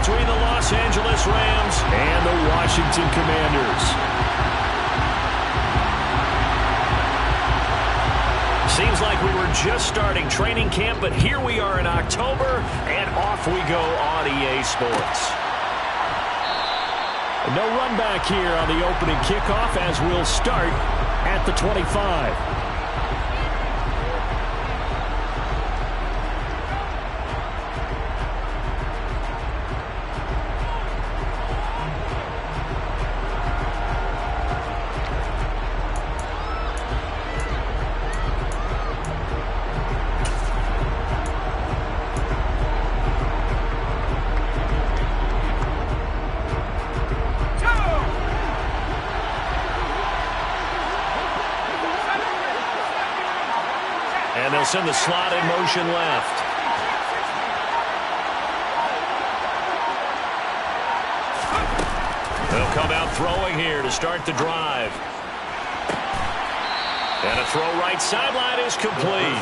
between the Los Angeles Rams and the Washington Commanders. Seems like we were just starting training camp, but here we are in October, and off we go on EA Sports. No run back here on the opening kickoff as we'll start at the 25. And they'll send the slot in motion left. They'll come out throwing here to start the drive. And a throw right sideline is complete.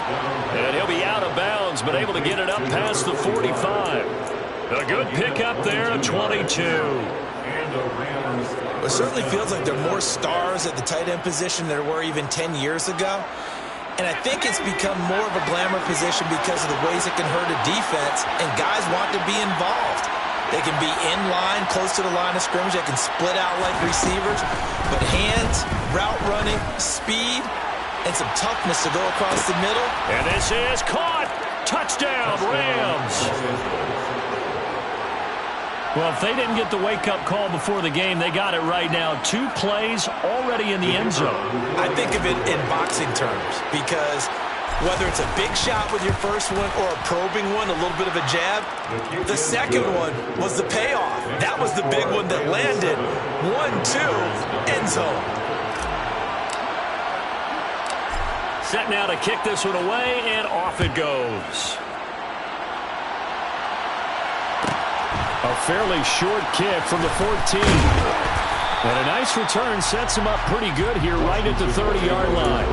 And he'll be out of bounds, but able to get it up past the 45. A good pickup there, a 22. It certainly feels like there are more stars at the tight end position than there were even 10 years ago. And I think it's become more of a glamour position because of the ways it can hurt a defense, and guys want to be involved. They can be in line, close to the line of scrimmage. They can split out like receivers. But hands, route running, speed, and some toughness to go across the middle. And this is caught. Touchdown, Rams. Well, if they didn't get the wake-up call before the game, they got it right now. 2 plays already in the end zone. I think of it in boxing terms because whether it's a big shot with your first one or a probing one, a little bit of a jab, the second one was the payoff. That was the big one that landed. 1-2, end zone. Set now to kick this one away, and off it goes. A fairly short kick from the 14. And a nice return sets him up pretty good here right at the 30-yard line.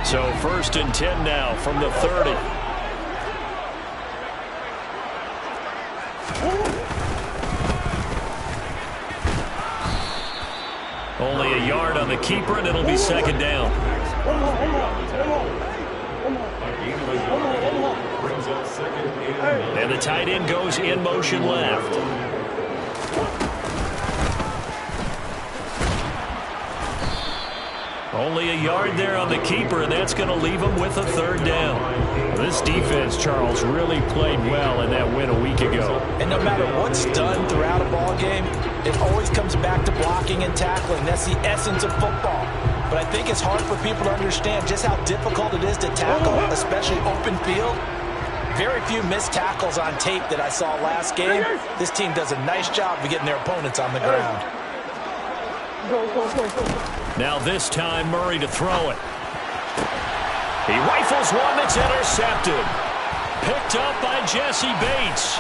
So 1st and 10 now from the 30. Only a yard on the keeper, and it'll be 2nd down. And the tight end goes in motion left. Only a yard there on the keeper, and that's going to leave him with a 3rd down. This defense, Charles, really played well in that win a week ago. And no matter what's done throughout a ball game, it always comes back to blocking and tackling. That's the essence of football. But I think it's hard for people to understand just how difficult it is to tackle, especially open field. Very few missed tackles on tape that I saw last game. This team does a nice job of getting their opponents on the ground. Now this time, Murray to throw it. He rifles one that's intercepted. Picked up by Jesse Bates.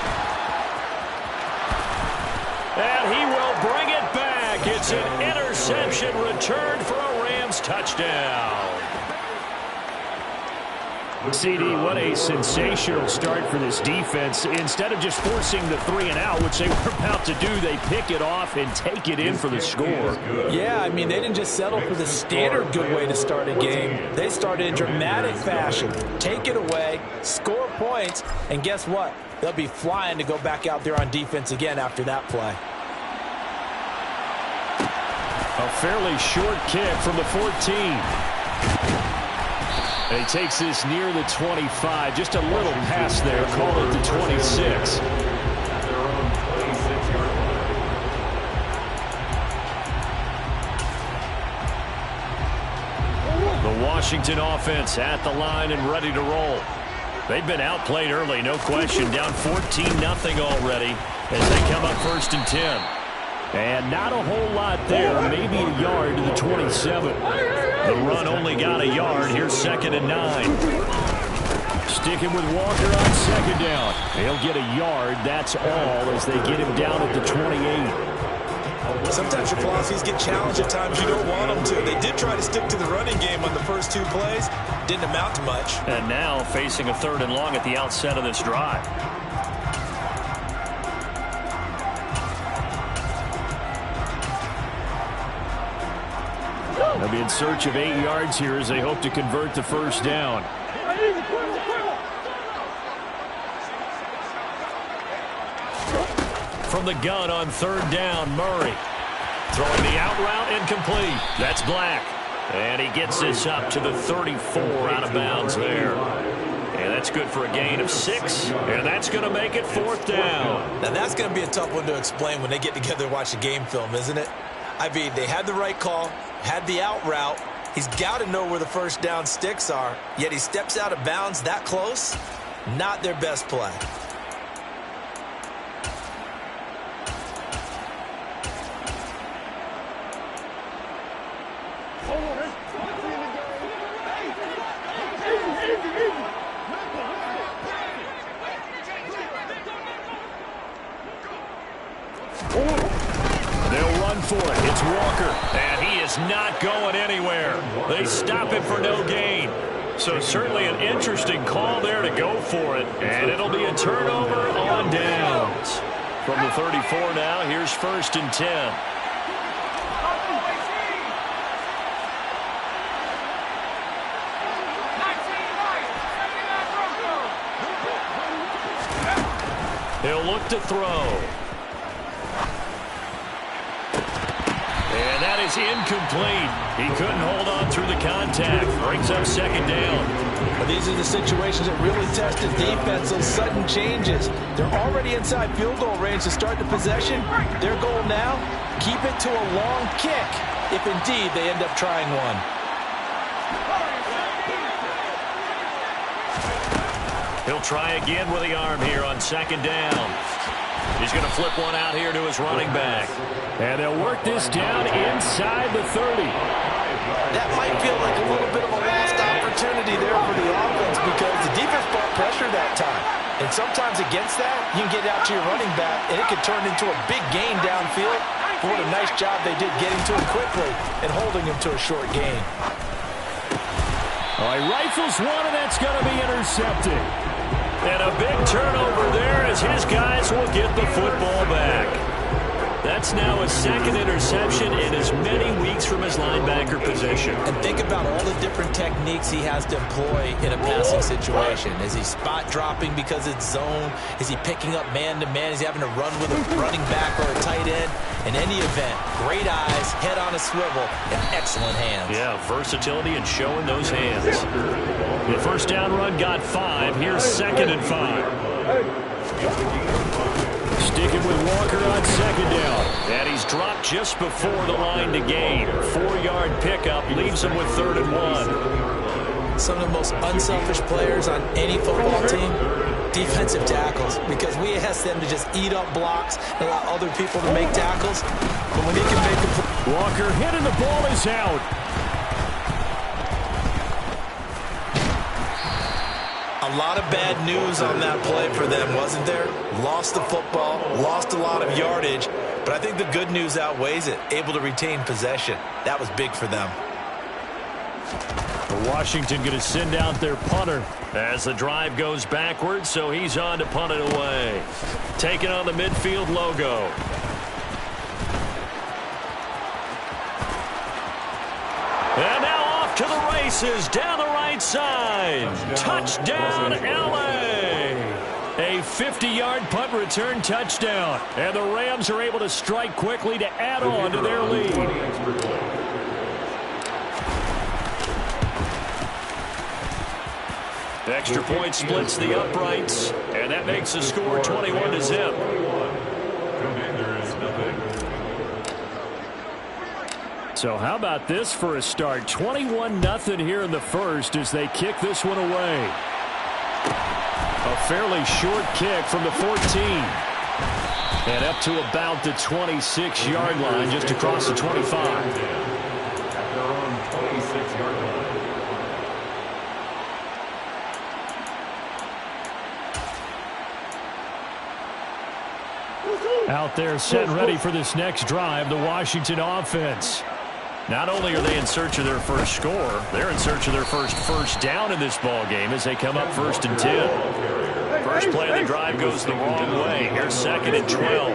And he will bring it back. It's an interception return for a Rams touchdown. CD, what a sensational start for this defense. Instead of just forcing the 3-and-out, which they were about to do, they pick it off and take it in for the score. Yeah, I mean, they didn't just settle for the standard good way to start a game. They started in dramatic fashion. Take it away, score points, and guess what? They'll be flying to go back out there on defense again after that play. A fairly short kick from the 14. And he takes this near the 25. Just a little pass there. Call it the 26. The Washington offense at the line and ready to roll. They've been outplayed early, no question. Down 14-0 already as they come up 1st and 10. And not a whole lot there. Maybe a yard to the 27. The run only got a yard. Here's 2nd and 9. Sticking with Walker on second down. He'll get a yard. That's all as they get him down at the 28. Sometimes your philosophies get challenged at times you don't want them to. They did try to stick to the running game on the first 2 plays. Didn't amount to much. And now facing a 3rd and long at the outset of this drive. They'll be in search of 8 yards here as they hope to convert the first down. From the gun on 3rd down, Murray. Throwing the out route incomplete. That's Black. And he gets this up to the 34 out of bounds there. And that's good for a gain of 6. And that's going to make it 4th down. Now that's going to be a tough one to explain when they get together and watch the game film, isn't it? I mean, they had the right call, had the out route. He's got to know where the first down sticks are, yet he steps out of bounds that close. Not their best play. They'll run for it. It's Walker, and he is not going anywhere. They stop him for no gain. So certainly an interesting call there to go for it, and it'll be a turnover on downs. From the 34 now, here's 1st and 10. He'll look to throw. And that is incomplete. He couldn't hold on through the contact. Brings up 2nd down. Well, these are the situations that really test the defense, those sudden changes. They're already inside field goal range to start the possession. Their goal now, keep it to a long kick, if indeed they end up trying one. He'll try again with the arm here on 2nd down. He's going to flip one out here to his running back. And they'll work this down inside the 30. That might feel like a little bit of a lost opportunity there for the offense because the defense brought pressure that time. And sometimes against that, you can get out to your running back, and it could turn into a big gain downfield. But what a nice job they did getting to him quickly and holding him to a short gain. All right, rifles one, and that's going to be intercepted. And a big turnover there as his guys will get the football back. That's now his 2nd interception in as many weeks from his linebacker position. And think about all the different techniques he has to employ in a passing situation. Is he spot dropping because it's zone? Is he picking up man-to-man? Is he having to run with a running back or a tight end? In any event, great eyes, head on a swivel, and excellent hands. Yeah, versatility and showing those hands. The first down run got 5. Here's 2nd and 5. Sticking with Walker on 2nd down. And he's dropped just before the line to gain. 4-yard pickup leaves him with 3rd and 1. Some of the most unselfish players on any football team, defensive tackles, because we ask them to just eat up blocks and allow other people to make tackles. But when he can make a play. Walker hit and the ball is out. A lot of bad news on that play for them, wasn't there? Lost the football, lost a lot of yardage, but I think the good news outweighs it. Able to retain possession. That was big for them. Washington going to send out their punter as the drive goes backwards, so he's on to punt it away. Taking on the midfield logo. And now off to the races down the right side. Touchdown, L.A. A 50-yard punt return touchdown. And the Rams are able to strike quickly to add on to their lead. Extra point splits the uprights, and that makes the score 21-0. So how about this for a start? 21-0 here in the first as they kick this one away. A fairly short kick from the 14. And up to about the 26-yard line, just across the 25. Out there set and ready for this next drive, the Washington offense. Not only are they in search of their first score, they're in search of their first down in this ball game as they come up 1st and 10. First play of the drive goes the wrong way. Here's 2nd and 12.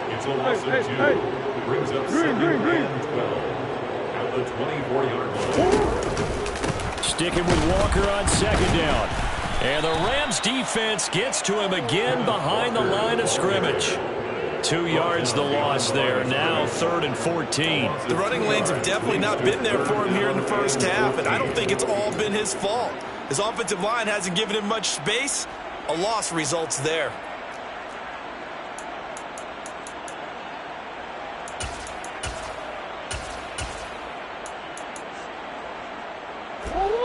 It's a loss of 2. Brings up 2nd and 12 at the 24-yard line. Sticking with Walker on 2nd down. And the Rams defense gets to him again behind the line of scrimmage. 2 yards the loss there. Now 3rd and 14. The running lanes have definitely not been there for him here in the first half, and I don't think it's all been his fault. His offensive line hasn't given him much space. A loss results there.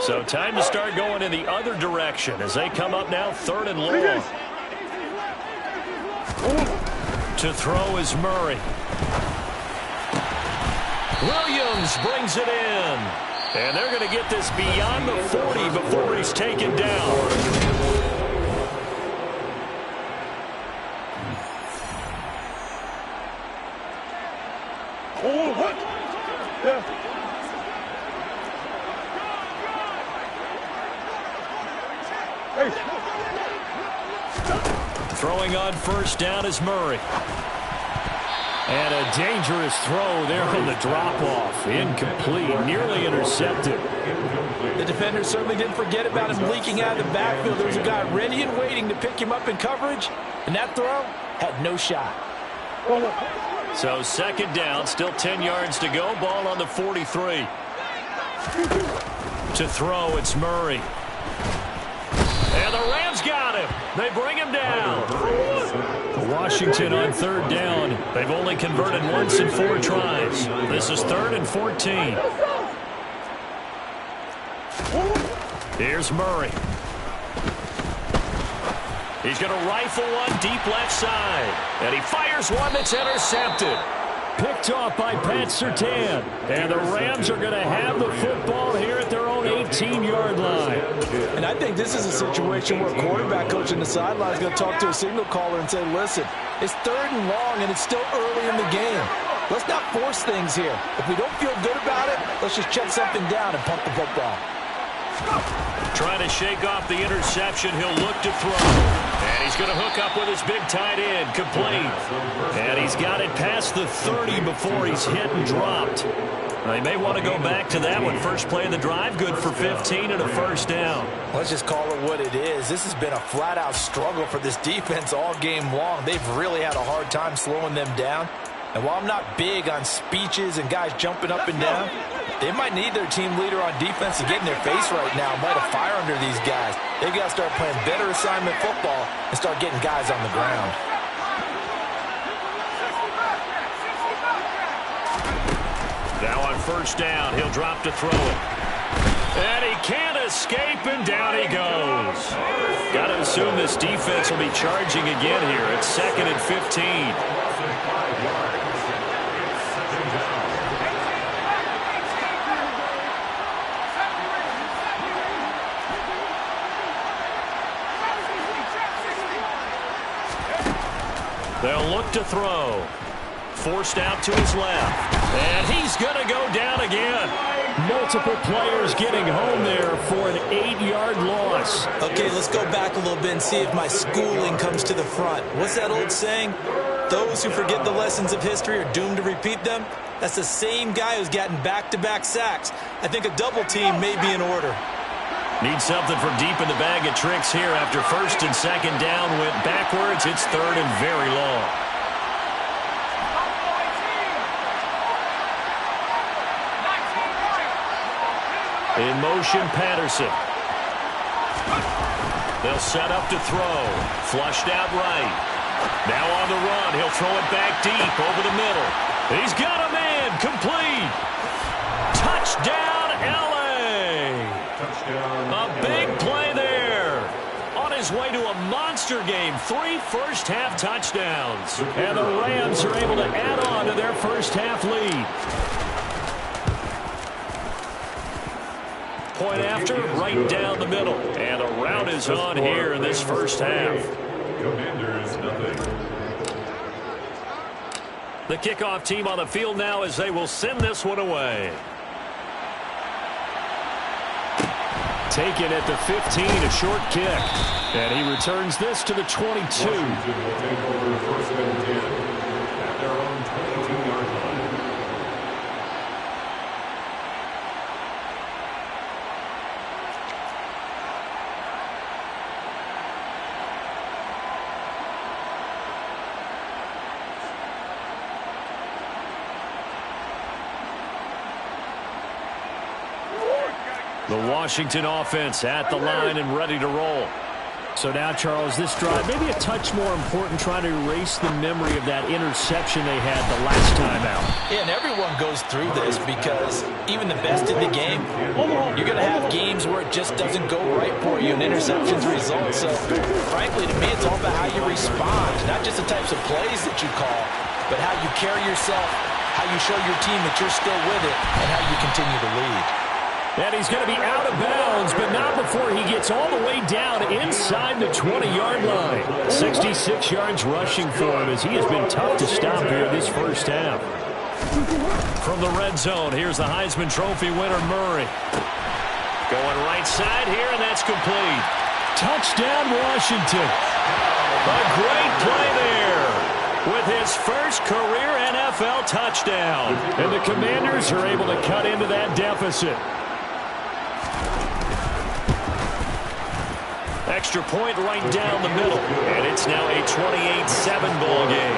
So time to start going in the other direction as they come up now 3rd and long. To throw is Murray. Williams brings it in. And they're going to get this beyond the 40 before he's taken down. Oh, what? Yeah. Throwing on 1st down is Murray. And a dangerous throw there on the drop-off. Incomplete, nearly intercepted. The defender certainly didn't forget about him leaking out of the backfield. There was a guy ready and waiting to pick him up in coverage, and that throw had no shot. So 2nd down, still 10 yards to go. Ball on the 43. To throw, it's Murray. And the Rams got him. They bring him down. Washington on 3rd down. They've only converted once in 4 tries. This is 3rd and 14. Here's Murray. He's going to rifle one deep left side. And he fires one that's intercepted. Picked off by Pat Surtain. And the Rams are going to have the football here at their own 18-yard line. And I think this is a situation where a quarterback coach in the sideline is going to talk to a signal caller and say, listen, it's 3rd and long and it's still early in the game. Let's not force things here. If we don't feel good about it, let's just check something down and pump the football. Trying to shake off the interception. He'll look to throw. And he's going to hook up with his big tight end. Complete. And he's got it past the 30 before he's hit and dropped. They may want to go back to that one. First play of the drive, good for 15 and a 1st down. Let's just call it what it is. This has been a flat-out struggle for this defense all game long. They've really had a hard time slowing them down. And while I'm not big on speeches and guys jumping up and down, they might need their team leader on defense to get in their face right now, light a fire under these guys. They've got to start playing better assignment football and start getting guys on the ground. Now on 1st down, he'll drop to throw it. And he can't escape, and down he goes. Got to assume this defense will be charging again here. It's 2nd and 15. They'll look to throw. Forced out to his left. And he's going to go down again. Multiple players getting home there for an 8-yard loss. Okay, let's go back a little bit and see if my schooling comes to the front. What's that old saying? Those who forget the lessons of history are doomed to repeat them. That's the same guy who's gotten back-to-back sacks. I think a double team may be in order. Need something from deep in the bag of tricks here after 1st and 2nd down went backwards. It's 3rd and very long. In motion, Patterson. They'll set up to throw. Flushed out right. Now on the run. He'll throw it back deep over the middle. He's got a man. Complete. Touchdown, L.A. A big play there. On his way to a monster game. 3 first-half touchdowns. And the Rams are able to add on to their first-half lead. Point after, right down the middle. And a rout is on here in this first half. Commanders, nothing. The kickoff team on the field now as they will send this one away. Taken at the 15, a short kick. And he returns this to the 22. Washington will take over first and 10 at their own 22-yard line. The Washington offense at the line and ready to roll. So now, Charles, this drive maybe a touch more important, trying to erase the memory of that interception they had the last time out. Yeah, and everyone goes through this because even the best in the game, you're going to have games where it just doesn't go right for you and interceptions result. So, frankly, to me, it's all about how you respond, not just the types of plays that you call, but how you carry yourself, how you show your team that you're still with it, and how you continue to lead. And he's going to be out of bounds, but not before he gets all the way down inside the 20-yard line. 66 yards rushing for him as he has been tough to stop here this first half. From the red zone, here's the Heisman Trophy winner, Murray. Going right side here, and that's complete. Touchdown, Washington. A great play there with his first career NFL touchdown. And the Commanders are able to cut into that deficit. Extra point right down the middle, and it's now a 28-7 ball game.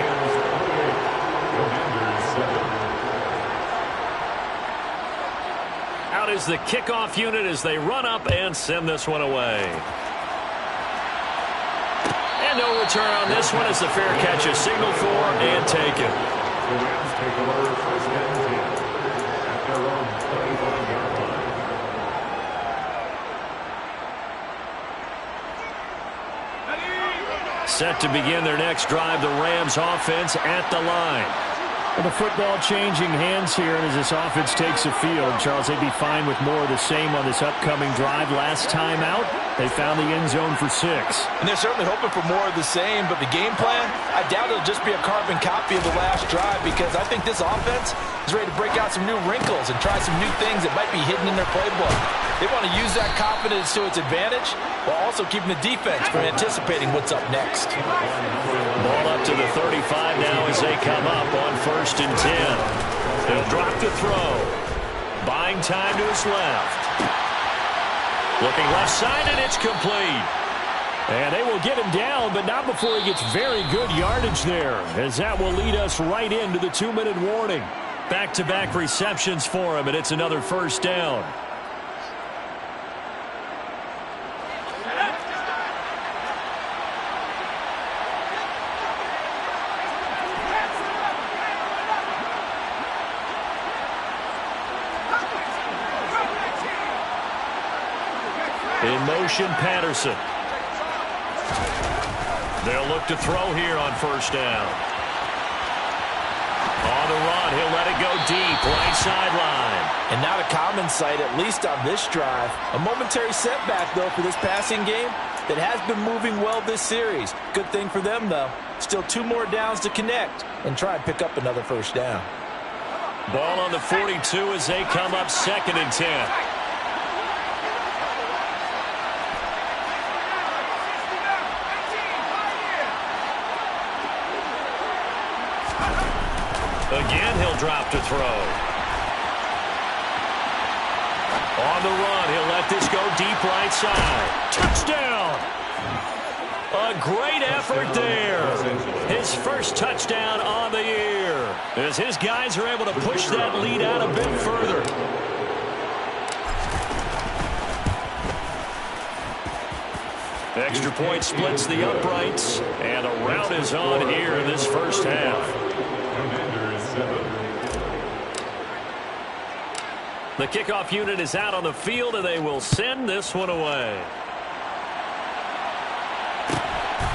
Out is the kickoff unit as they run up and send this one away. And no return on this one as the fair catch is signaled for and taken. The Rams take over first and 10 at their own 25-yard line. Set to begin their next drive, the Rams offense at the line. Well, the football changing hands here, and as this offense takes the field, Charles, they'd be fine with more of the same on this upcoming drive. Last time out, they found the end zone for 6. And they're certainly hoping for more of the same, but the game plan, I doubt it'll just be a carbon copy of the last drive because I think this offense is ready to break out some new wrinkles and try some new things that might be hidden in their playbook. They want to use that confidence to its advantage while also keeping the defense from anticipating what's up next. Ball up to the 35 now as they come up on first and 10. He'll drop the throw. Buying time to his left. Looking left side, and it's complete. And they will get him down, but not before he gets very good yardage there, as that will lead us right into the 2-minute warning. Back-to-back receptions for him, and it's another first down. In motion, Patterson. They'll look to throw here on first down. On the run, he'll let it go deep, right sideline. And not a common sight, at least on this drive. A momentary setback, though, for this passing game that has been moving well this series. Good thing for them, though. Still 2 more downs to connect and try and pick up another first down. Ball on the 42 as they come up 2nd and 10. Again, he'll drop to throw. On the run, he'll let this go deep right side. Touchdown! A great effort there. His first touchdown on the year, as his guys are able to push that lead out a bit further. Extra point splits the uprights, and a rout is on here in this first half. The kickoff unit is out on the field, and they will send this one away.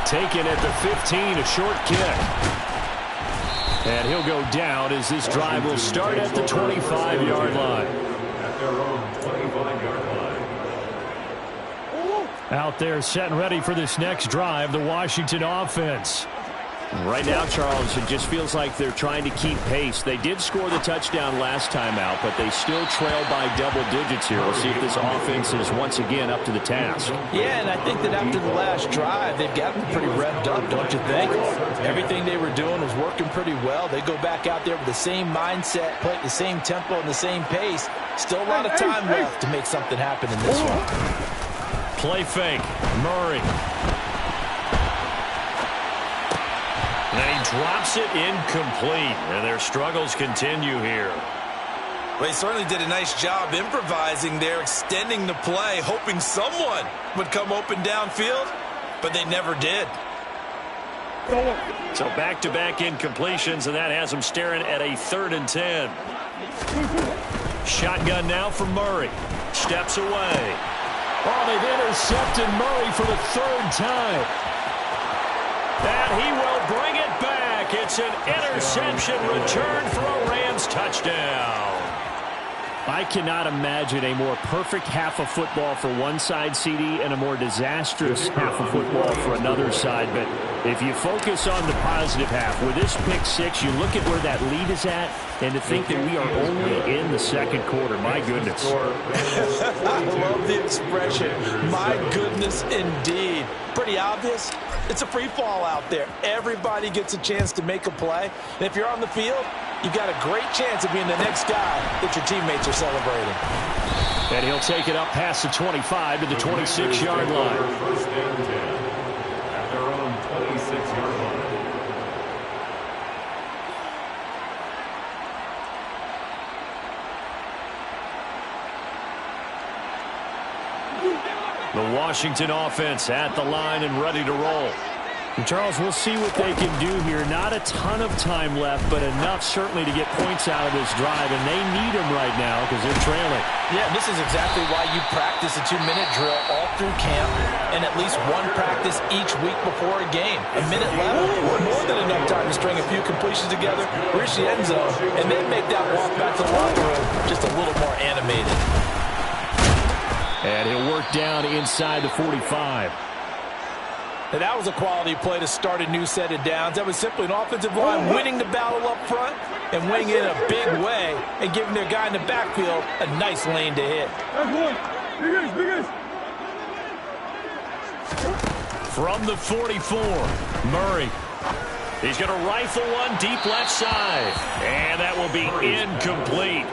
Taken at the 15, a short kick. And he'll go down as this drive will start at the 25-yard line. At their own 25-yard line. Out there set and ready for this next drive, the Washington offense. Right now, Charles, it just feels like they're trying to keep pace. They did score the touchdown last time out, but they still trail by double digits here. We'll see if this offense is once again up to the task. Yeah, and I think that after the last drive, they've gotten pretty revved up, don't you think? Everything they were doing was working pretty well. They go back out there with the same mindset, play at the same tempo and the same pace. Still a lot of time left to make something happen in this one. Play fake. Murray. And he drops it incomplete. And their struggles continue here. Well, he certainly did a nice job improvising there, extending the play, hoping someone would come open downfield, but they never did. So back-to-back incompletions, and that has them staring at a 3rd and 10. Shotgun now for Murray. Steps away. Oh, they've intercepted Murray for the 3rd time. And he will bring it back. It's an interception return for a Rams touchdown. I cannot imagine a more perfect half of football for one side, CD, and a more disastrous half of football for another side. But if you focus on the positive half, with this pick six, you look at where that lead is at, and to think that we are only in the 2nd quarter. My goodness. I love the expression, my goodness indeed. Pretty obvious. It's a free fall out there. Everybody gets a chance to make a play. And if you're on the field, you've got a great chance of being the next guy that your teammates are celebrating. And he'll take it up past the 25 to the 26-yard line. 1st and 10 at their own 26-yard line. The Washington offense at the line and ready to roll. And Charles, we'll see what they can do here. Not a ton of time left, but enough certainly to get points out of this drive, and they need them right now because they're trailing. Yeah, this is exactly why you practice a 2-minute drill all through camp and at least one practice each week before a game. A minute left, more than enough time to string a few completions together, reach the end zone, and then make that walk back to the locker room just a little more animated. And he'll work down inside the 45. And that was a quality play to start a new set of downs. That was simply an offensive line winning the battle up front and winning it in a big way and giving their guy in the backfield a nice lane to hit. From the 44, Murray. He's going to rifle one deep left side. And that will be incomplete.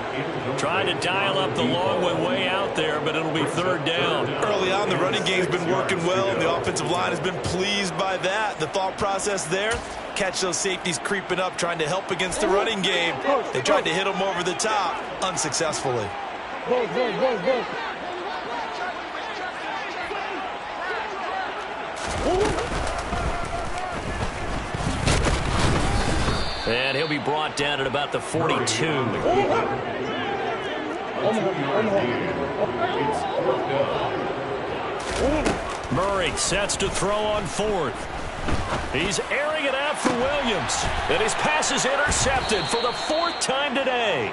Trying to dial up the long one way out there, but it'll be 3rd down. Early on, the running game's been working well, and the offensive line has been pleased by that. The thought process there, catch those safeties creeping up, trying to help against the running game. They tried to hit them over the top, unsuccessfully. And he'll be brought down at about the 42. Murray sets to throw on 4th. He's airing it out for Williams. And his pass is intercepted for the 4th time today.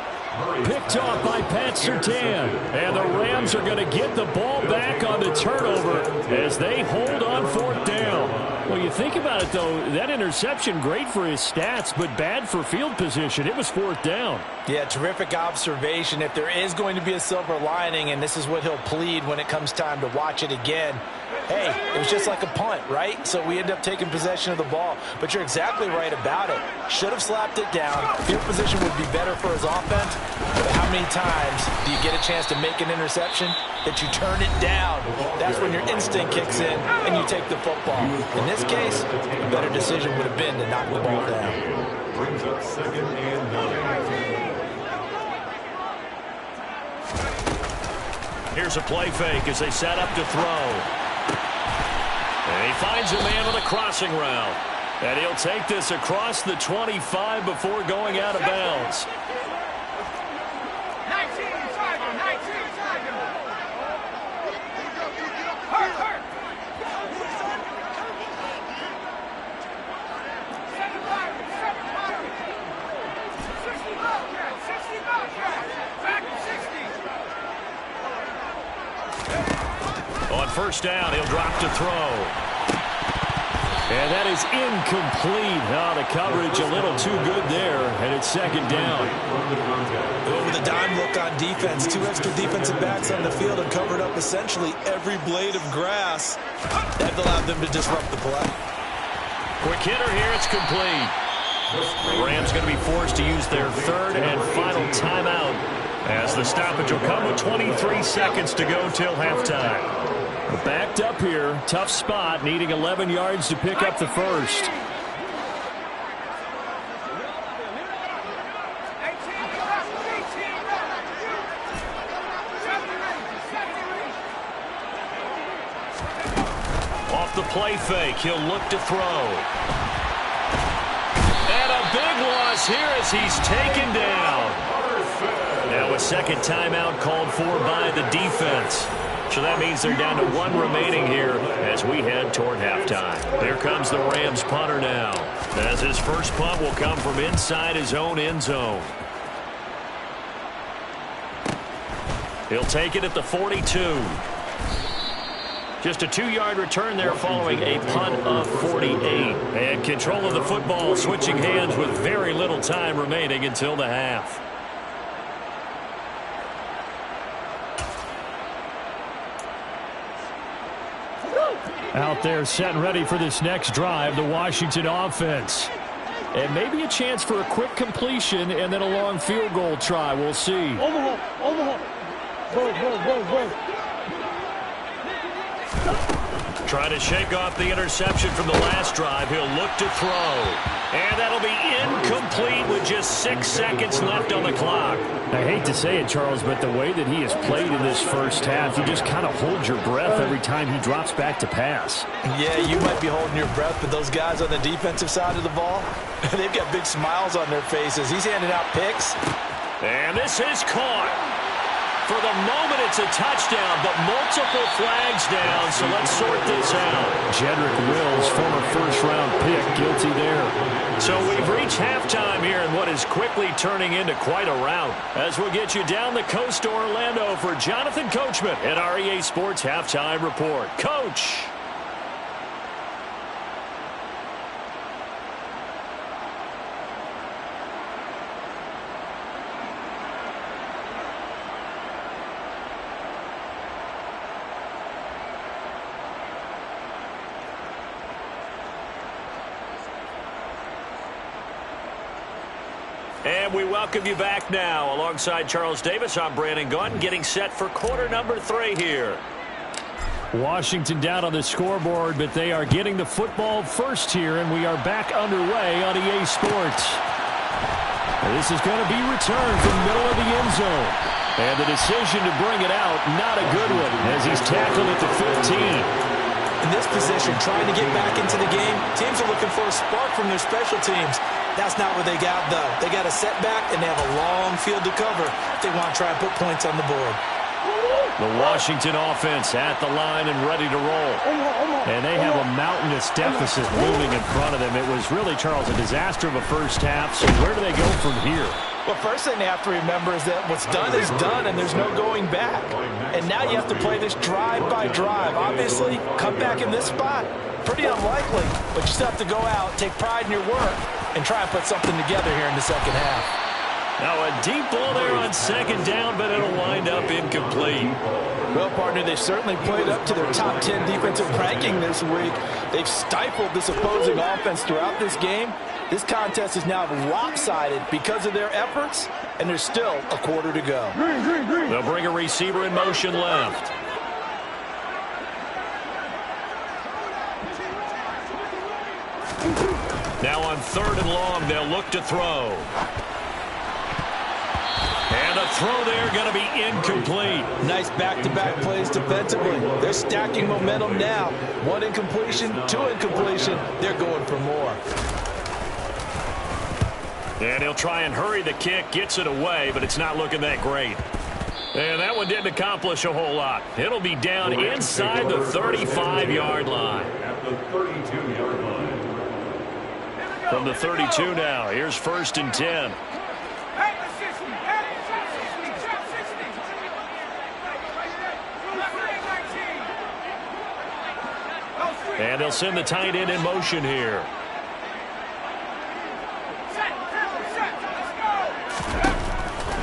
Picked off by Pat Surtain. And the Rams are going to get the ball back on the turnover as they hold on 4th down. Well, you think about it, though, that interception, great for his stats, but bad for field position. It was 4th down. Yeah, terrific observation. If there is going to be a silver lining, and this is what he'll plead when it comes time to watch it again, hey, it was just like a punt, right? So we end up taking possession of the ball. But you're exactly right about it. Should have slapped it down. Field position would be better for his offense. But how many times do you get a chance to make an interception that you turn it down? That's when your instinct kicks in and you take the football. In this case, a better decision would have been to knock the ball down. Brings up 2nd and 9. Here's a play fake as they set up to throw. And he finds a man with a crossing route. And he'll take this across the 25 before going out of bounds. On 1st down, he'll drop to throw. And that is incomplete. Oh, the coverage a little too good there, and it's second down. Over the dime look on defense. 2 extra defensive backs on the field and covered up essentially every blade of grass. That allowed them to disrupt the play. Quick hitter here. It's complete. The Rams going to be forced to use their third and final timeout as the stoppage will come with 23 seconds to go till halftime. Backed up here. Tough spot. Needing 11 yards to pick up the first. Off the play fake. He'll look to throw. And a big loss here as he's taken down. Now a second timeout called for by the defense. So that means they're down to 1 remaining here as we head toward halftime. Here comes the Rams punter now, as his first punt will come from inside his own end zone. He'll take it at the 42. Just a 2-yard return there following a punt of 48. And control of the football switching hands with very little time remaining until the half. Out there set and ready for this next drive, the Washington offense. And maybe a chance for a quick completion and then a long field goal try. We'll see. Omaha. Go. Trying to shake off the interception from the last drive. He'll look to throw. And that'll be incomplete with just 6 seconds left on the clock. I hate to say it, Charles, but the way that he has played in this first half, you just kind of hold your breath every time he drops back to pass. Yeah, you might be holding your breath, but those guys on the defensive side of the ball, they've got big smiles on their faces. He's handing out picks. And this is caught. For the moment, it's a touchdown, but multiple flags down, so let's sort this out. Jedrick Wills, former first-round pick, guilty there. So we've reached halftime here in what is quickly turning into quite a rout. As we'll get you down the coast to Orlando for Jonathan Coachman at our EA Sports Halftime Report. Coach! And we welcome you back now. Alongside Charles Davis, I'm Brandon Gunn, getting set for quarter number 3 here. Washington down on the scoreboard, but they are getting the football first here, and we are back underway on EA Sports. This is going to be returned from the middle of the end zone. And the decision to bring it out, not a good one, as he's tackled at the 15. In this position, trying to get back into the game, teams are looking for a spark from their special teams. That's not what they got, though. They got a setback, and they have a long field to cover if they want to try and put points on the board. The Washington offense at the line and ready to roll. And they have a mountainous deficit looming in front of them. It was really, Charles, a disaster of a first half. So where do they go from here? Well, first thing they have to remember is that what's done is done, and there's no going back. And now you have to play this drive by drive. Obviously, come back in this spot, pretty unlikely. But you still have to go out, take pride in your work, and try and put something together here in the second half. Now a deep ball there on second down, but it'll wind up incomplete. Well, partner, they've certainly played up to their top 10 defensive ranking this week. They've stifled this opposing offense throughout this game. This contest is now lopsided because of their efforts, and there's still a quarter to go. They'll bring a receiver in motion left. Now on 3rd and long, they'll look to throw. And a throw there going to be incomplete. Nice back-to-back plays defensively. They're stacking momentum now. 1 incompletion, 2 incompletion. They're going for more. And he'll try and hurry the kick, gets it away, but it's not looking that great. And that one didn't accomplish a whole lot. It'll be down inside the 35-yard line. At the 32-yard line. From the 32 now, here's 1st and 10. And they'll send the tight end in motion here.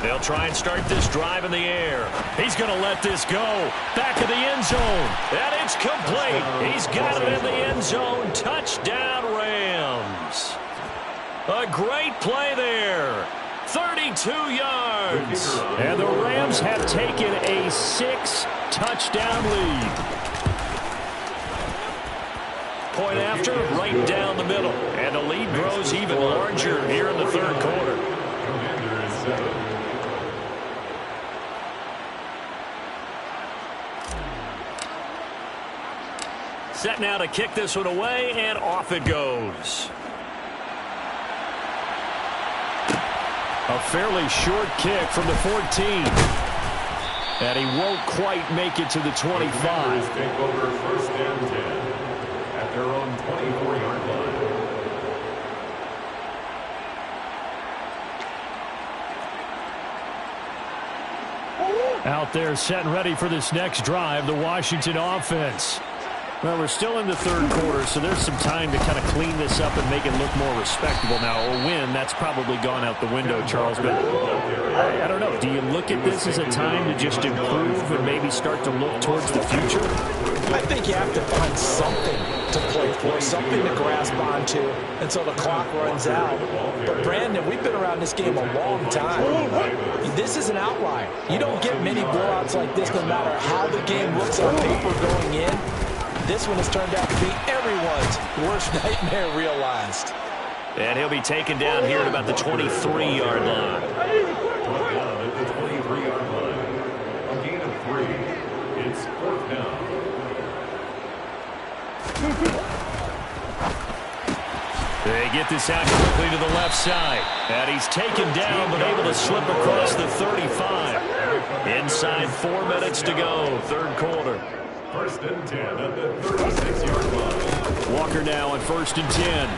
They'll try and start this drive in the air. He's going to let this go. Back of the end zone. And it's complete. He's got it in the end zone. Touchdown, Rams. A great play there. 32 yards. And the Rams have taken a 6-touchdown lead. Point after, right down the middle. And the lead grows even larger here in the third quarter. Commander is 7. Set now to kick this one away, and off it goes. A fairly short kick from the 14. And he won't quite make it to the 25. Take over first and 10 at their own 24-yard line. Out there set and ready for this next drive, the Washington offense. Well, we're still in the third quarter, so there's some time to kind of clean this up and make it look more respectable. Now, a win, that's probably gone out the window, Charles, but I don't know. Do you look at this as a time to just improve and maybe start to look towards the future? I think you have to find something to play for, something to grasp onto until the clock runs out. But, Brandon, we've been around this game a long time. This is an outlier. You don't get many blowouts like this no matter how the game looks on paper going in. This one has turned out to be everyone's worst nightmare realized. And he'll be taken down here at about the 23-yard line. Brought down at the 23-yard line. A gain of 3. It's fourth down. They get this out quickly to the left side. And he's taken down but able to slip across the 35. Inside 4 minutes to go, third quarter. First and 10 at the 36-yard line. Walker now on first and 10.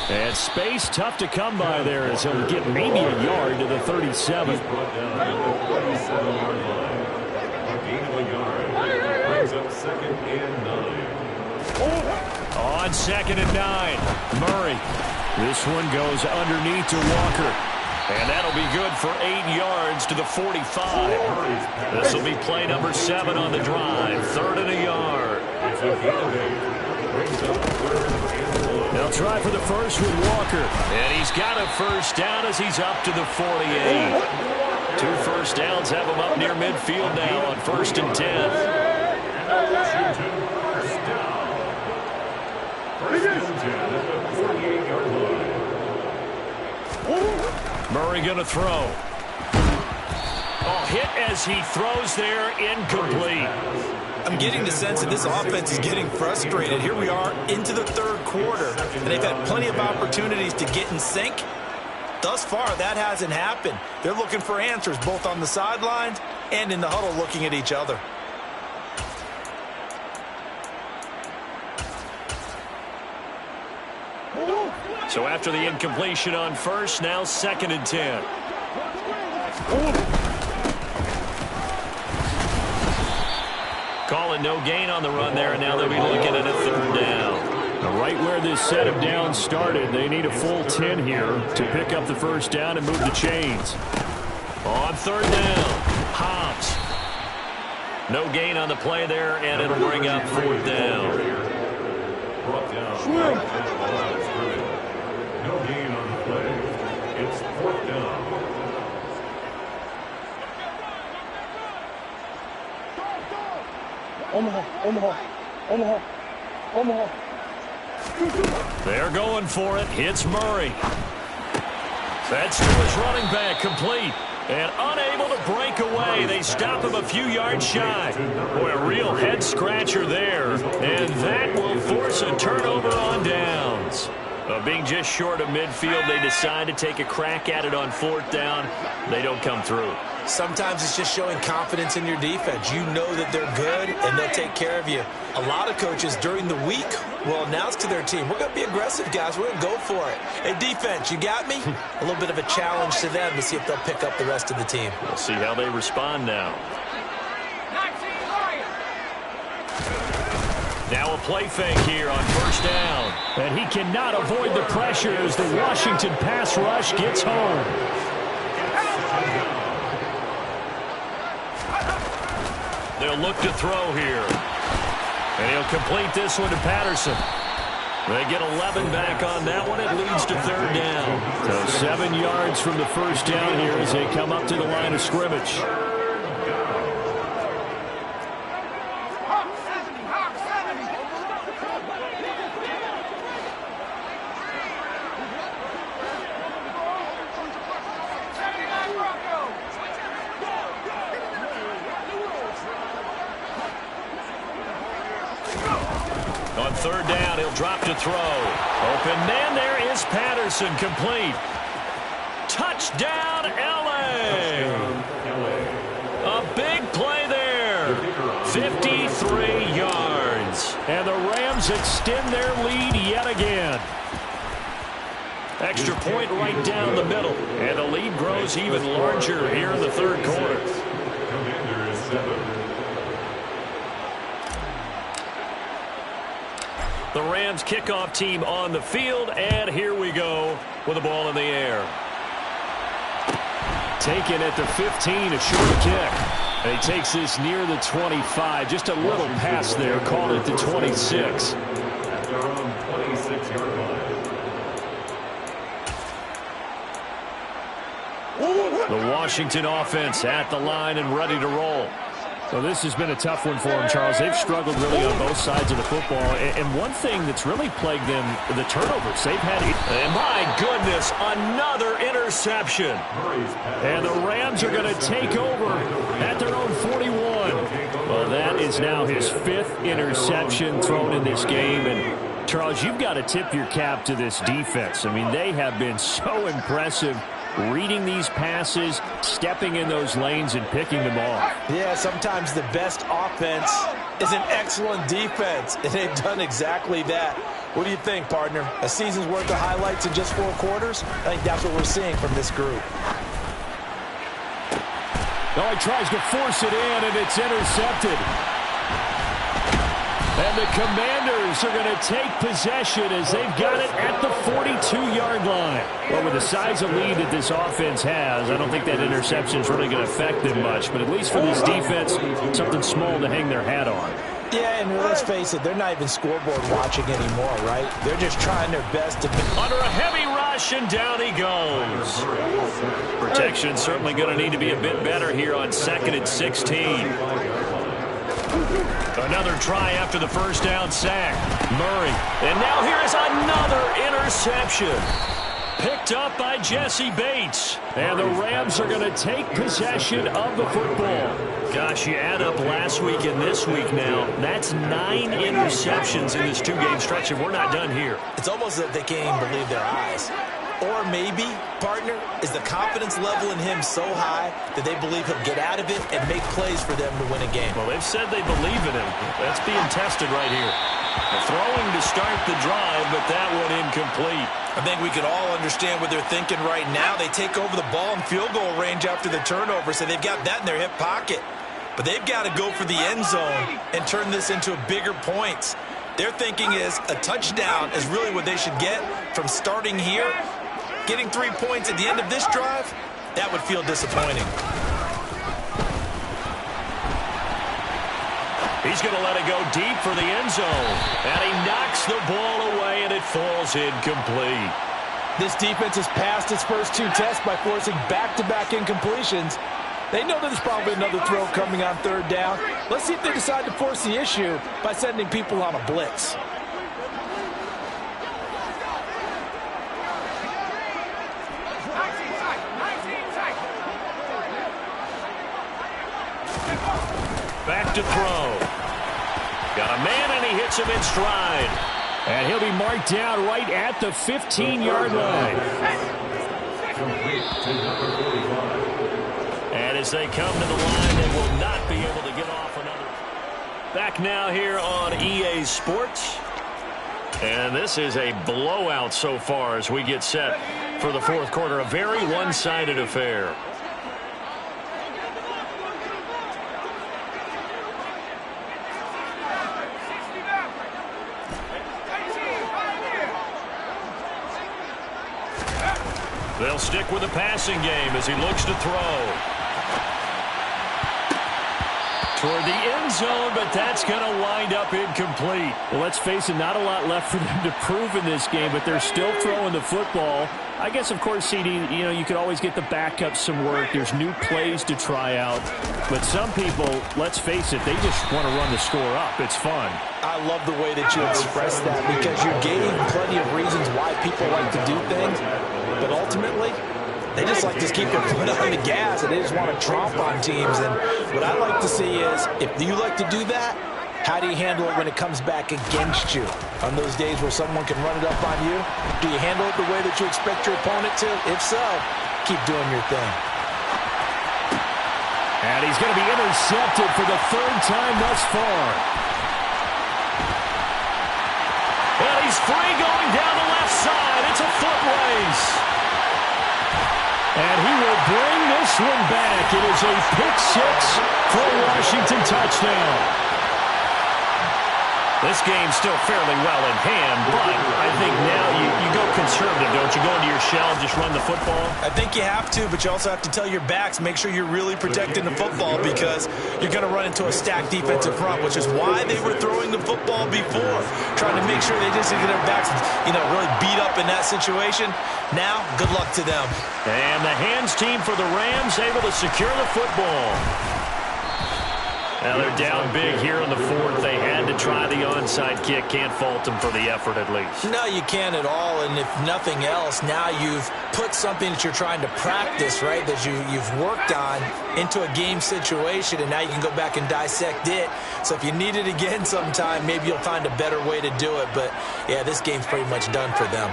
And space tough to come by there as he'll get maybe a yard to the 37. He's brought down at the 47-yard line. A gain of a yard. Brings up second and 9. On second and 9, Murray. This one goes underneath to Walker. And that'll be good for 8 yards to the 45. This will be play number 7 on the drive. Third and a yard. It's a gain of 8. Brings up third and 1. They'll try for the first with Walker. And he's got a first down as he's up to the 48. 2 first downs have him up near midfield now on first and 10. Washington first down. First and 10 at the 48-yard line. Murray going to throw. Oh, hit as he throws there, incomplete. I'm getting the sense that this offense is getting frustrated. Here we are into the third quarter, and they've had plenty of opportunities to get in sync. Thus far, that hasn't happened. They're looking for answers both on the sidelines and in the huddle looking at each other. So after the incompletion on first, now second and 10. Calling no gain on the run there, and now they'll be looking at a third down. Right where this set of downs started, they need a full 10 here to pick up the first down and move the chains. On third down, Hobbs. No gain on the play there, and it'll bring up fourth down. Brought down. No gain on the play. It's fourth down. Omaha. They're going for it. Hits Murray. That's to his running back, complete. And unable to break away. They stop him a few yards shy. Boy, a real head-scratcher there. And that will force a turnover on downs. Being just short of midfield, they decide to take a crack at it on fourth down. They don't come through. Sometimes it's just showing confidence in your defense. You know that they're good, and they'll take care of you. A lot of coaches during the week will announce to their team, we're going to be aggressive, guys. We're going to go for it. Hey, defense, you got me? A little bit of a challenge to them to see if they'll pick up the rest of the team. We'll see how they respond now. Now a play fake here on first down. And he cannot avoid the pressure as the Washington pass rush gets home. They'll look to throw here. And he'll complete this one to Patterson. They get 11 back on that one. It leads to third down. So 7 yards from the first down here as they come up to the line of scrimmage. On third down, he'll drop to throw. Open man, there is Patterson, complete. Touchdown, L.A. A big play there. 53 yards. And the Rams extend their lead yet again. Extra point right down the middle. And the lead grows even larger here in the third quarter. Commander is 7. The Rams kickoff team on the field, and here we go with the ball in the air. Taken at the 15, a short kick. And he takes this near the 25. Just a little pass there, called it the 26. At their own 26-yard line. The Washington offense at the line and ready to roll. So this has been a tough one for them, Charles. They've struggled really on both sides of the football. And one thing that's really plagued them, the turnovers. They've had... And my goodness, another interception. And the Rams are going to take over at their own 41. Well, that is now his 5th interception thrown in this game. And, Charles, you've got to tip your cap to this defense. I mean, they have been so impressive reading these passes, stepping in those lanes, and picking them off. Yeah, sometimes the best offense is an excellent defense, and they've done exactly that. What do you think, partner? A season's worth of highlights in just 4 quarters? I think that's what we're seeing from this group. Oh, he tries to force it in, and it's intercepted. And the Commanders are going to take possession as they've got it at the 42-yard line. Well, with the size of lead that this offense has, I don't think that interception is really going to affect them much. But at least for this defense, something small to hang their hat on. Yeah, and let's face it, they're not even scoreboard watching anymore, right? They're just trying their best to... Under a heavy rush, and down he goes. Protection certainly going to need to be a bit better here on 2nd and 16. Another try after the first down sack. Murray. And now here is another interception. Picked up by Jesse Bates. And the Rams are going to take possession of the football. Gosh, you add up last week and this week now. That's 9 interceptions in this 2-game stretch, and we're not done here. It's almost as if they can't even believe their eyes. Or maybe, partner, is the confidence level in him so high that they believe he'll get out of it and make plays for them to win a game. Well, they've said they believe in him. That's being tested right here. Throwing to start the drive, but that one incomplete. I think we can all understand what they're thinking right now. They take over the ball in field goal range after the turnover, so they've got that in their hip pocket. But they've got to go for the end zone and turn this into bigger points. Their thinking is a touchdown is really what they should get from starting here. Getting 3 points at the end of this drive, that would feel disappointing. He's going to let it go deep for the end zone. And he knocks the ball away, and it falls incomplete. This defense has passed its first 2 tests by forcing back-to-back incompletions. They know there's probably another throw coming on 3rd down. Let's see if they decide to force the issue by sending people on a blitz. Back to throw. Got a man, and he hits him in stride. And he'll be marked down right at the 15-yard line. And as they come to the line, they will not be able to get off another. Back now here on EA Sports. And this is a blowout so far as we get set for the 4th quarter. A very one-sided affair. They'll stick with the passing game as he looks to throw. Toward the end zone, but that's going to wind up incomplete. Well, let's face it, not a lot left for them to prove in this game, but they're still throwing the football. I guess, of course, CD, you could always get the backup some work. There's new plays to try out. But some people, let's face it, they just want to run the score up. It's fun. I love the way that you express that because you gave plenty of reasons why people like to do things. But ultimately, they just like to keep their foot on the gas, and they just want to tromp on teams. And what I like to see is, if you like to do that, how do you handle it when it comes back against you? On those days where someone can run it up on you, do you handle it the way that you expect your opponent to? If so, keep doing your thing. And he's going to be intercepted for the third time thus far. And he's free going down the left side. It's a foot race. And he will bring this one back. It is a pick-6 for a Washington touchdown. This game's still fairly well in hand, but I think now you go conservative, don't you? Go into your shell and just run the football? I think you have to, but you also have to tell your backs, make sure you're really protecting the football because you're going to run into a stacked defensive front, which is why they were throwing the football before, trying to make sure they just get their backs, really beat up in that situation. Now, good luck to them. And the hands team for the Rams able to secure the football. Now they're down big here in the fourth. They had to try the onside kick. Can't fault them for the effort at least. No, you can't at all. And if nothing else, now you've put something that you're trying to practice, right, that you've worked on into a game situation, and now you can go back and dissect it. So if you need it again sometime, maybe you'll find a better way to do it. But, yeah, this game's pretty much done for them.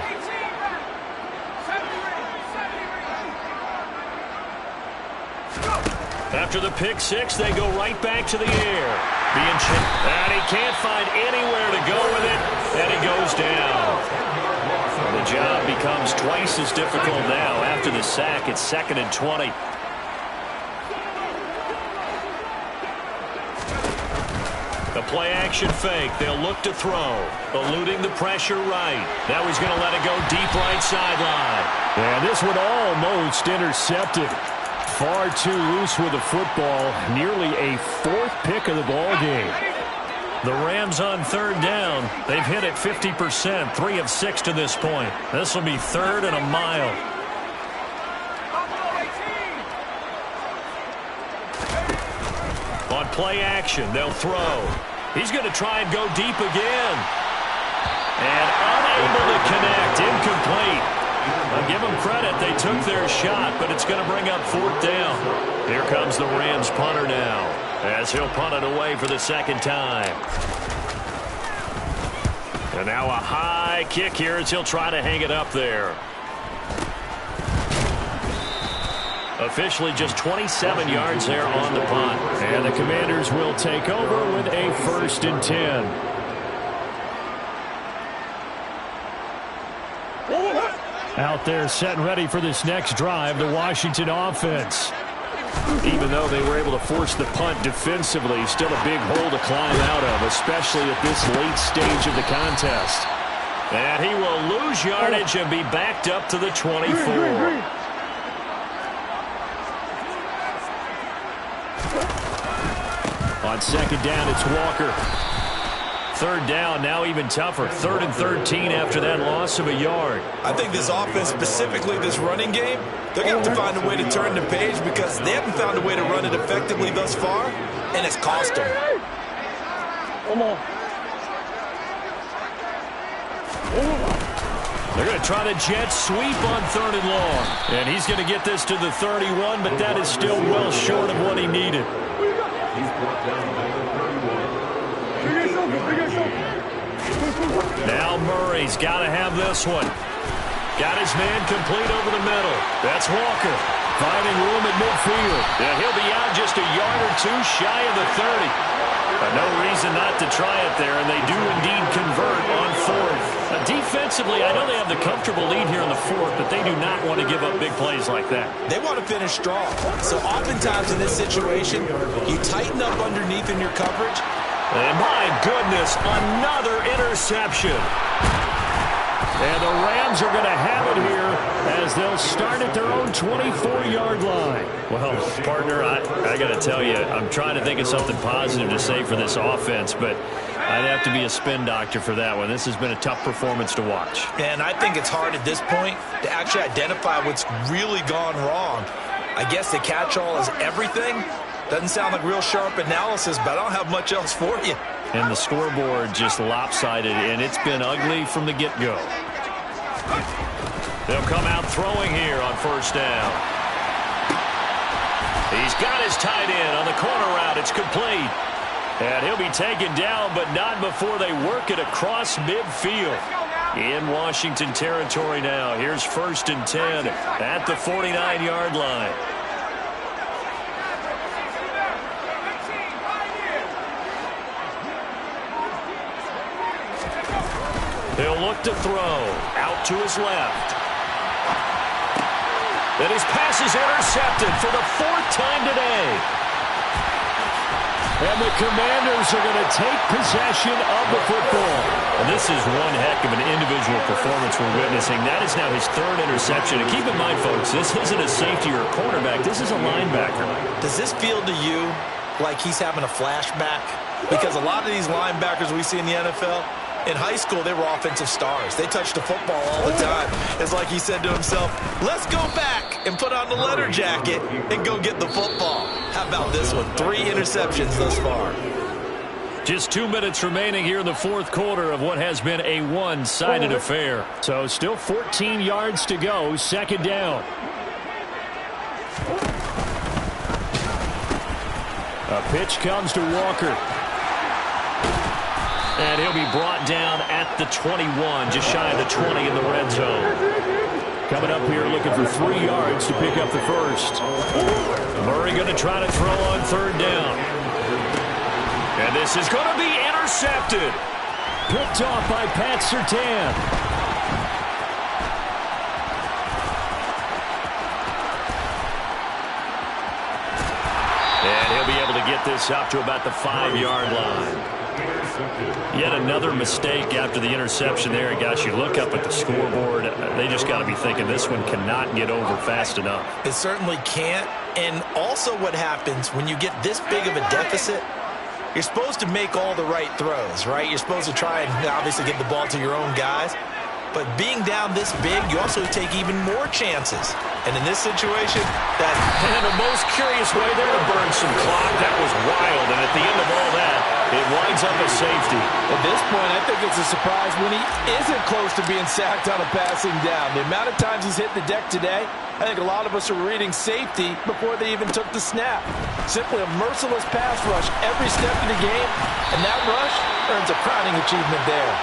After the pick-6, they go right back to the air. And he can't find anywhere to go with it, and he goes down. The job becomes twice as difficult now. After the sack, it's 2nd and 20. The play-action fake. They'll look to throw. Eluding the pressure right. Now he's going to let it go deep right sideline. And this one almost intercepted. Far too loose with the football. Nearly a 4th pick of the ball game. The Rams on 3rd down. They've hit it 50%, 3 of 6 to this point. This will be 3rd and a mile. On play action, they'll throw. He's going to try and go deep again. And unable to connect. Incomplete. I'll give them credit. They took their shot, but it's going to bring up 4th down. Here comes the Rams punter now, as he'll punt it away for the 2nd time. And now a high kick here as he'll try to hang it up there. Officially just 27 yards there on the punt. And the Commanders will take over with a 1st and 10. Out there set and ready for this next drive, the Washington offense. Even though they were able to force the punt defensively, still a big hole to climb out of, especially at this late stage of the contest. And he will lose yardage and be backed up to the 24. On 2nd down, it's Walker. 3rd down, now even tougher. 3rd and 13 after that loss of a yard. I think this offense, specifically this running game, they're going to have to find a way to turn the page because they haven't found a way to run it effectively thus far, and it's cost them. They're going to try the jet sweep on 3rd and long. And he's going to get this to the 31, but that is still well short of what he needed. He's brought down by the 31. Now Murray's got to have this one. Got his man complete over the middle. That's Walker. Finding room at midfield. Yeah, he'll be out just a yard or two shy of the 30. But no reason not to try it there, and they do indeed convert on 4th. Defensively, I know they have the comfortable lead here in the 4th, but they do not want to give up big plays like that. They want to finish strong. So oftentimes in this situation, you tighten up underneath in your coverage. And my goodness, another interception. And the Rams are going to have it here as they'll start at their own 24-yard line. Well, partner, I got to tell you, I'm trying to think of something positive to say for this offense, but I'd have to be a spin doctor for that one. This has been a tough performance to watch. And I think it's hard at this point to actually identify what's really gone wrong. I guess the catch-all is everything. Doesn't sound like real sharp analysis, but I don't have much else for you. And the scoreboard just lopsided, and it's been ugly from the get-go. They'll come out throwing here on first down. He's got his tight end on the corner route. It's complete. And he'll be taken down, but not before they work it across midfield. In Washington territory now. Here's 1st and 10 at the 49-yard line. He'll look to throw. Out to his left. And his pass is intercepted for the 4th time today. And the Commanders are going to take possession of the football. And this is one heck of an individual performance we're witnessing. That is now his 3rd interception. And keep in mind, folks, this isn't a safety or a cornerback. This is a linebacker. Does this feel to you like he's having a flashback? Because a lot of these linebackers we see in the NFL, in high school, they were offensive stars. They touched the football all the time. It's like he said to himself, let's go back and put on the leather jacket and go get the football. How about this one? 3 interceptions thus far. Just 2 minutes remaining here in the 4th quarter of what has been a one-sided affair. So still 14 yards to go, 2nd down. A pitch comes to Walker. And he'll be brought down at the 21, just shy of the 20 in the red zone. Coming up here looking for 3 yards to pick up the first. Murray going to try to throw on 3rd down. And this is going to be intercepted. Picked off by Pat Surtain. And he'll be able to get this up to about the 5-yard line. Yet another mistake after the interception there. And gosh, you look up at the scoreboard, they just got to be thinking this one cannot get over fast enough. It certainly can't. And also what happens when you get this big of a deficit, you're supposed to make all the right throws, right? You're supposed to try and obviously get the ball to your own guys. But being down this big, you also take even more chances. And in this situation, that in the most curious way there to burn some clock. That was wild. And at the end of all that, it winds up a safety. At this point, I think it's a surprise when he isn't close to being sacked on a passing down. The amount of times he's hit the deck today, I think a lot of us are reading safety before they even took the snap. Simply a merciless pass rush every step of the game, and that rush earns a crowning achievement there.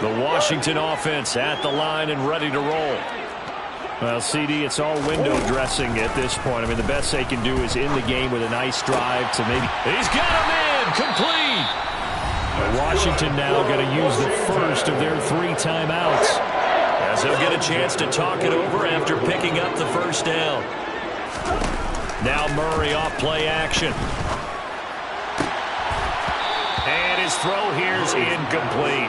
The Washington offense at the line and ready to roll. Well, CD, it's all window dressing at this point. I mean, the best they can do is in the game with a nice drive to maybe... He's got a man complete. Washington now going to use the first of their 3 timeouts. As he'll get a chance to talk it over after picking up the 1st down. Now Murray off play action. And his throw here's incomplete.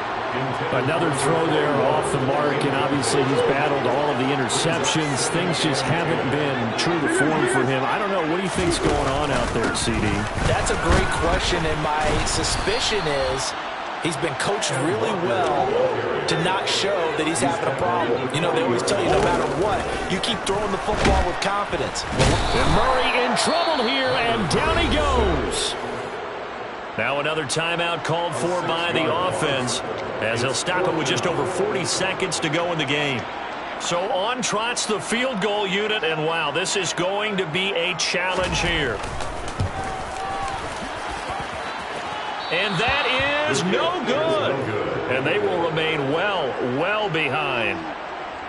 Another throw there off the mark, and obviously he's battled all of the interceptions. Things just haven't been true to form for him. I don't know. What do you think's going on out there, CD? That's a great question, and my suspicion is he's been coached really well to not show that he's having a problem. You know, they always tell you no matter what, you keep throwing the football with confidence. And Murray in trouble here, and down he goes. Now another timeout called for by the offense as he'll stop it with just over 40 seconds to go in the game. So on trots the field goal unit, and wow, this is going to be a challenge here. And that is no good. And they will remain well behind.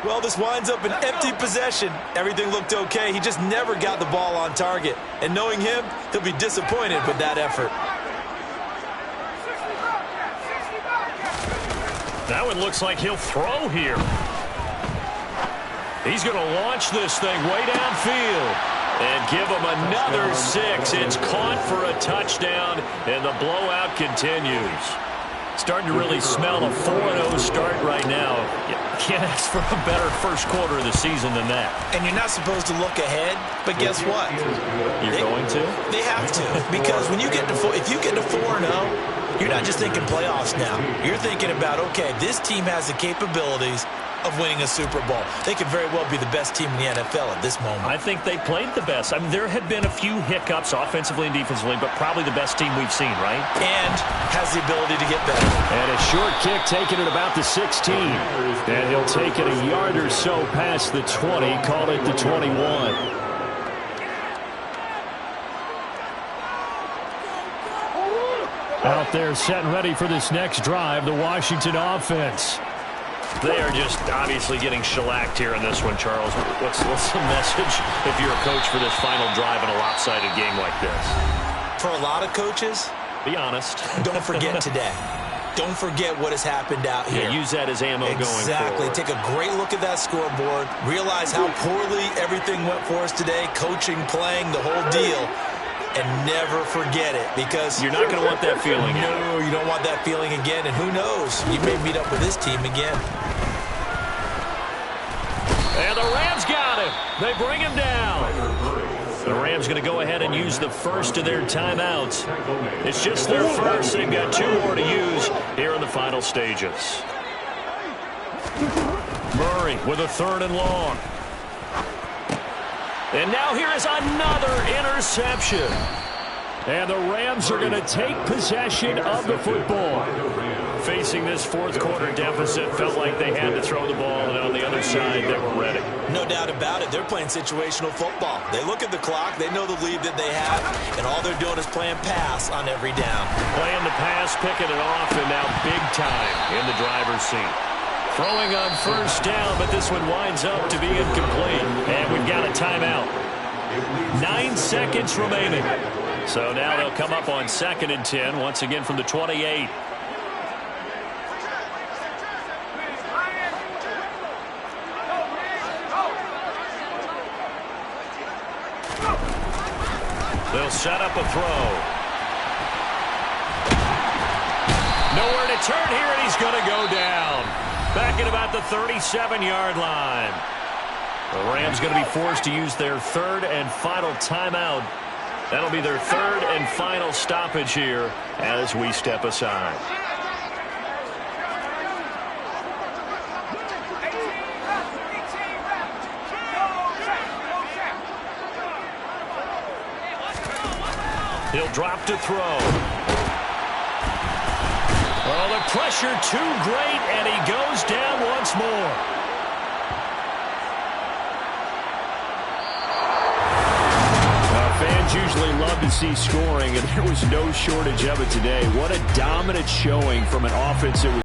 Well, this winds up an empty possession. Everything looked okay. He just never got the ball on target. And knowing him, he'll be disappointed with that effort. Now it looks like he'll throw here. He's going to launch this thing way downfield. And give them another 6. It's caught for a touchdown, and the blowout continues. Starting to really smell a 4-0 start right now. You can't ask for a better first quarter of the season than that. And you're not supposed to look ahead, but guess what? You're going to? They have to, because when you get to if you get to 4-0, you're not just thinking playoffs now. You're thinking about, okay, this team has the capabilities of winning a Super Bowl. They could very well be the best team in the NFL at this moment. I think they played the best. I mean, there have been a few hiccups offensively and defensively, but probably the best team we've seen, right? And has the ability to get better. And a short kick taken at about the 16. And he'll take it a yard or so past the 20, call it the 21. Out there set and ready for this next drive, the Washington offense. They are just obviously getting shellacked here in this one, Charles. What's the message if you're a coach for this final drive in a lopsided game like this? For a lot of coaches, be honest. Don't forget today. Don't forget what has happened out here. Yeah, use that as ammo going forward. Exactly. Take a great look at that scoreboard. Realize how poorly everything went for us today. Coaching, playing, the whole deal. And never forget it, because you're not going to want that feeling. No, you don't want that feeling again. And who knows? You may meet up with this team again. And the Rams got him. They bring him down. The Rams going to go ahead and use the first of their timeouts. It's just their first. They've got 2 more to use here in the final stages. Murray with a 3rd and long. And now here is another interception. And the Rams are going to take possession of the football. Facing this fourth quarter deficit, felt like they had to throw the ball, and on the other side, they were ready. No doubt about it. They're playing situational football. They look at the clock, they know the lead that they have, and all they're doing is playing pass on every down. Playing the pass, picking it off, and now big time in the driver's seat. Throwing on first down, but this one winds up to be incomplete. And we've got a timeout. 9 seconds remaining. So now they'll come up on 2nd and 10, once again from the 28. They'll set up a throw. Nowhere to turn here, and he's going to go down. Back at about the 37-yard line. The Rams going to be forced to use their 3rd and final timeout. That'll be their 3rd and final stoppage here as we step aside. He'll drop to throw. Oh, the pressure too great, and he goes down once more. Fans usually love to see scoring, and there was no shortage of it today. What a dominant showing from an offense that was